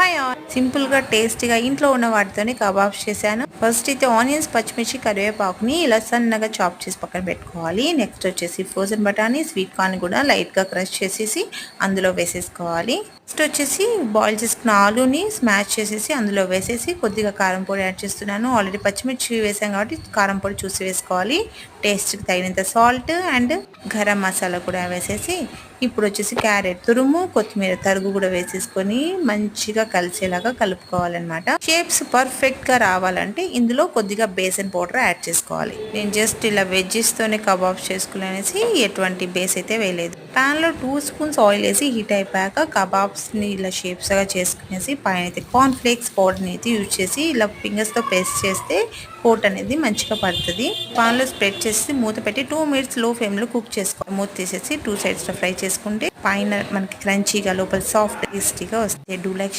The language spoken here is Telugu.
హాయ్ ఆల్, సింపుల్ గా టేస్టీగా ఇంట్లో ఉన్న వాటితోనే కబాబ్స్ చేశాను. ఫస్ట్ అయితే ఆనియన్స్, పచ్చిమిర్చి, కరివేపాకుని ఇలా సన్నగా చాప్ చేసి పక్కన పెట్టుకోవాలి. నెక్స్ట్ వచ్చేసి ఫ్రోజన్ బఠానీ, స్వీట్ కార్న్ కూడా లైట్ గా క్రష్ చేసేసి అందులో వేసేసుకోవాలి. నెక్స్ట్ వచ్చేసి బాయిల్ చేసుకున్న ఆలూని స్మాష్ చేసేసి అందులో వేసేసి కొద్దిగా కారం పొడి యాడ్ చేస్తున్నాను. ఆల్రెడీ పచ్చిమిర్చి వేసాం కాబట్టి కారం పొడి చూసి వేసుకోవాలి. టేస్ట్కి తగినంత సాల్ట్ అండ్ గరం మసాలా కూడా వేసేసి ఇప్పుడు వచ్చేసి క్యారెట్ తురుము, కొత్తిమీర తరుగు కూడా వేసేసుకొని మంచిగా కలిసేలాగా కలుపుకోవాలన్నమాట. షేప్స్ పర్ఫెక్ట్ గా రావాలంటే ఇందులో కొద్దిగా బేసన్ పౌడర్ యాడ్ చేసుకోవాలి. నేను జస్ట్ ఇలా వెజ్జెస్ తోనే కబాబ్స్ చేసుకునేసి ఎటువంటి బేస్ అయితే వేయలేదు. పాన్ లో 2 స్పూన్స్ ఆయిల్ వేసి హీట్ అయిపోయాక కబాబ్స్ ని ఇలా షేప్స్ గా చేసుకునేసి పైన అయితే కార్న్ ఫ్లేక్స్ పౌడర్ అయితే యూజ్ చేసి ఇలా ఫింగర్స్ తో పేస్ట్ చేస్తే కోట్ అనేది మంచిగా పడుతుంది. పాన్ లో స్ప్రెడ్ చేసి మూత పెట్టి 2 మినిట్స్ లో ఫ్లేమ్ లో కుక్ చేసుకోవాలి. మూత తీసేసి 2 సైడ్స్ లో ఫ్రై చేసుకుంటే పైన మనకి క్రంచీగా లోపల సాఫ్ట్ టేస్టీగా వస్తాయి. Do like